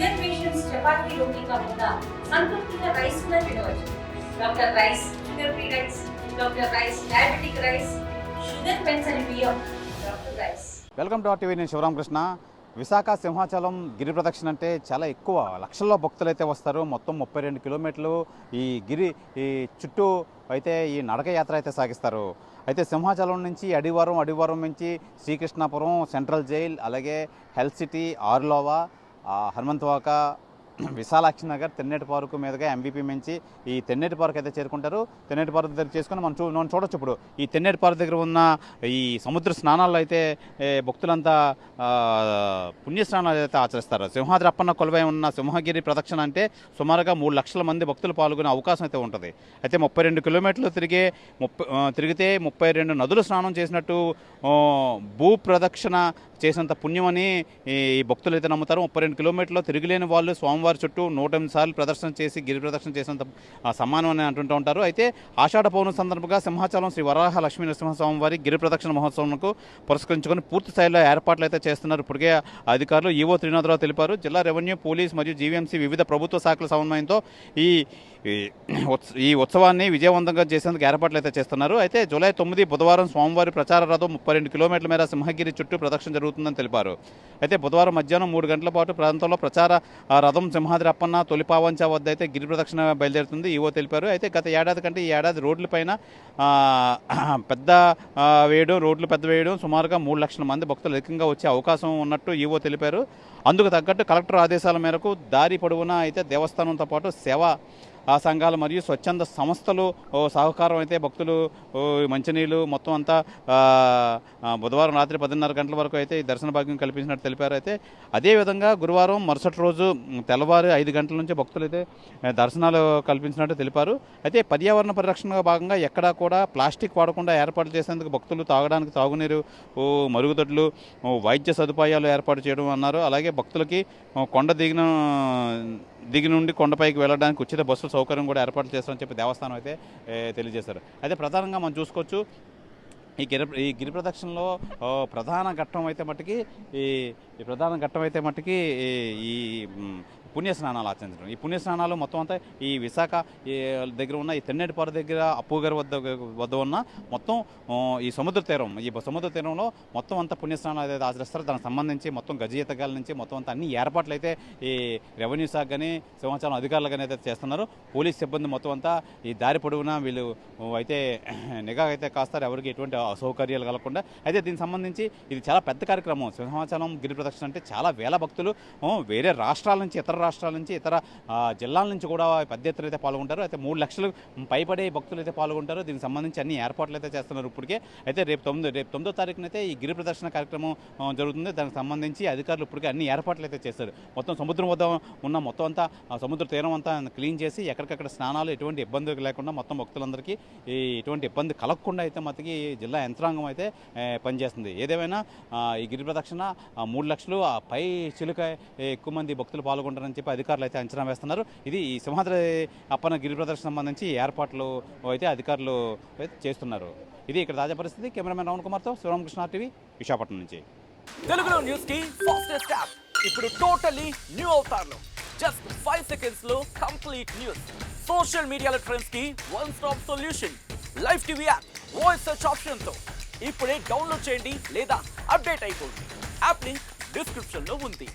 Sugar patients chapati రోటీ కాకుండా సంతృప్తిగా rice కూడా తినవచ్చు. Doctor rice, sugar free rice, doctor rice, diabetic rice, sugar పెంచని బియ్యం, doctor rice. Welcome to TV. నేను శివరామకృష్ణ. విశాఖ సింహాచలం గిరి ప్రదక్షిణ అంటే చాలా ఎక్కువ లక్షల్లో భక్తులు అయితే వస్తారు. మొత్తం 32 కిలోమీటర్లు ఈ గిరి చుట్టూ అయితే ఈ నడక యాత్ర అయితే సాగిస్తారు. అయితే సింహాచలం నుంచి అడివారం నుంచి శ్రీకృష్ణాపురం, సెంట్రల్ జైల్, అలాగే health city, Arilova, Hanumanthavaka, Visalakshi Nagar, Tenneti park మీదుగా ఎంబీపీ నుంచి ఈ తెన్నేటి పార్క్ అయితే చేరుకుంటారు. తెన్నేటి పార్క్ దగ్గర చేసుకుని మనం చూడొచ్చు. ఇప్పుడు ఈ తెన్నేటి పార్క్ దగ్గర ఉన్న ఈ సముద్ర స్నానాల్లో అయితే భక్తులంతా పుణ్యస్నానాలు అయితే ఆచరిస్తారు. సింహాద్రి అప్పన్న కొలువై ఉన్న సింహగిరి ప్రదక్షిణ అంటే సుమారుగా 3 లక్షల మంది భక్తులు పాల్గొనే అవకాశం అయితే ఉంటుంది. అయితే 32 కిలోమీటర్లు తిరిగితే 32 నదులు స్నానం చేసినట్టు భూ ప్రదక్షిణ చేసినంత పుణ్యమని ఈ భక్తులు అయితే నమ్ముతారు. 32 కిలోమీటర్లు తిరిగిలేని వాళ్ళు స్వామివారి చుట్టూ 108 సార్లు ప్రదర్శన చేసి గిరి ప్రదక్షిణ చేసినంత సమానం అని అంటుంటూ ఉంటారు. అయితే ఆషాఢ పౌర్ణమి సందర్భంగా సింహాచలం శ్రీ వరాహ లక్ష్మీ నరసింహస్వామివారి గిరి ప్రదక్షిణ మహోత్సవంకు పురస్కరించుకొని పూర్తి స్థాయిలో ఏర్పాట్లు అయితే చేస్తున్నారు. ఇప్పటికే అధికారులు ఈవో త్రినాథరావు తెలిపారు. జిల్లా రెవెన్యూ, పోలీస్ మరియు జీవీఎంసీ వివిధ ప్రభుత్వ శాఖల సమన్వయంతో ఈ ఉత్సవాన్ని విజయవంతంగా చేసేందుకు ఏర్పాట్లు అయితే చేస్తున్నారు. అయితే జూలై 9 బుధవారం స్వామివారి ప్రచార రథం 32 కిలోమీటర్ల మేర సింహగిరి చుట్టూ ప్రదక్షిణ జరుగుతుందని తెలిపారు. అయితే బుధవారం మధ్యాహ్నం 3 గంటల పాటు ప్రాంతంలో ప్రచార రథం సింహాద్రి అప్పన్న తొలిపావంచ వద్ద అయితే గిరి ప్రదక్షిణ బయలుదేరుతుంది ఈవో తెలిపారు. అయితే గత ఏడాది కంటే ఈ ఏడాది రోడ్లపైన రోడ్లు పెద్ద వేయడం, సుమారుగా 3 లక్షల మంది భక్తులు అధికంగా వచ్చే అవకాశం ఉన్నట్టు ఈవో తెలిపారు. అందుకు తగ్గట్టు కలెక్టర్ ఆదేశాల మేరకు దారి పొడవునా అయితే దేవస్థానంతో పాటు సేవా సంఘాలు మరియు స్వచ్ఛంద సంస్థలు సహకారం అయితే భక్తులు మంచినీళ్ళు మొత్తం అంతా బుధవారం రాత్రి 10:30 గంటల వరకు అయితే ఈ దర్శన భాగ్యం కల్పించినట్టు తెలిపారు. అయితే అదేవిధంగా గురువారం మరుసటి రోజు తెల్లవారు 5 గంటల నుంచి భక్తులు అయితే దర్శనాలు కల్పించినట్టు తెలిపారు. అయితే పర్యావరణ పరిరక్షణగా భాగంగా ఎక్కడా కూడా ప్లాస్టిక్ వాడకుండా ఏర్పాటు చేసేందుకు భక్తులు తాగడానికి తాగునీరు, మరుగుదొడ్లు, వైద్య సదుపాయాలు ఏర్పాటు చేయడం అన్నారు. అలాగే భక్తులకి కొండ దిగి నుండి కొండపైకి వెళ్ళడానికి ఉచిత బస్సుల సౌకర్యం కూడా ఏర్పాటు చేస్తామని చెప్పి దేవస్థానం అయితే తెలియజేశారు. అయితే ప్రధానంగా మనం చూసుకోవచ్చు ఈ గిరి ప్రదక్షిణలో ప్రధాన ఘట్టం అయితే మట్టుకి ఈ పుణ్యస్నానాలు ఆచరించడం. ఈ పుణ్యస్నానాలు మొత్తం అంతా ఈ విశాఖ దగ్గర ఉన్న ఈ తెన్నేటి పార్క్ దగ్గర అప్పుగారి వద్ద ఉన్న మొత్తం ఈ సముద్ర తీరంలో మొత్తం అంతా పుణ్యస్నానాలు అయితే ఆచరిస్తారు. దానికి సంబంధించి మొత్తం గజయితగాల నుంచి మొత్తం అంతా అన్ని ఏర్పాట్లు అయితే ఈ రెవెన్యూ శాఖ కానీ సింహాచలం అధికారులు కానీ అయితే చేస్తున్నారు. పోలీస్ సిబ్బంది మొత్తం అంతా ఈ దారి పొడవునా వీళ్ళు అయితే నిఘా అయితే కాస్తారు, ఎవరికి ఎటువంటి అసౌకర్యాలు కలగకుండా. అయితే దీనికి సంబంధించి ఇది చాలా పెద్ద కార్యక్రమం. సింహాచలం గిరి ప్రదక్షిణ అంటే చాలా వేల భక్తులు వేరే రాష్ట్రాల నుంచి, ఇతర జిల్లాల నుంచి కూడా పెద్ద ఎత్తున అయితే పాల్గొంటారు. అయితే 3 లక్షలు పైబడే భక్తులు అయితే పాల్గొంటారు. దీనికి సంబంధించి అన్ని ఏర్పాట్లు అయితే చేస్తున్నారు ఇప్పటికే. అయితే రేపు 9వ తారీఖున అయితే ఈ గిరి ప్రదర్శన కార్యక్రమం జరుగుతుంది. దానికి సంబంధించి అధికారులు ఇప్పటికే అన్ని ఏర్పాట్లు అయితే చేస్తారు. మొత్తం సముద్రం వద్ద ఉన్న మొత్తం అంతా సముద్ర తీరం అంతా క్లీన్ చేసి ఎక్కడికక్కడ స్నానాలు ఎటువంటి ఇబ్బంది లేకుండా మొత్తం భక్తులందరికీ ఎటువంటి ఇబ్బంది కలగకుండా అయితే మతికి జిల్లా యంత్రాంగం అయితే పనిచేస్తుంది. ఏదేమైనా ఈ గిరి ప్రదక్షిణ 3 లక్షలు పై చిలుక ఎక్కువ మంది భక్తులు పాల్గొంటారని చెప్పి అధికారులు అయితే అంచనా వేస్తున్నారు. ఇది ఈ సింహాద్రి అప్పన్న గిరి ప్రదర్శన సంబంధించి ఏర్పాట్లు అయితే అధికారులు చేస్తున్నారు. ఇది ఇక్కడ తాజా పరిస్థితి. కెమెరామెన్ రావణ్ కుమార్తో శివరామకృష్ణ టీవీ, విశాఖపట్నం నుంచి. తెలుగులో న్యూస్ కి ఫాస్టెస్ట్ యాప్ ఇప్పుడు టోటలీ న్యూ అవతార్లో జస్ట్ 5 సెకండ్స్ లో కంప్లీట్ న్యూస్, సోషల్ మీడియాలో ట్రెండ్స్ కి one stop solution, live TV app, voice search option తో ఇప్పుడే డౌన్లోడ్ చేయండి లేదా అప్డేట్ అయిపోండి. యాప్ లింక్ డిస్క్రిప్షన్ లో ఉంది.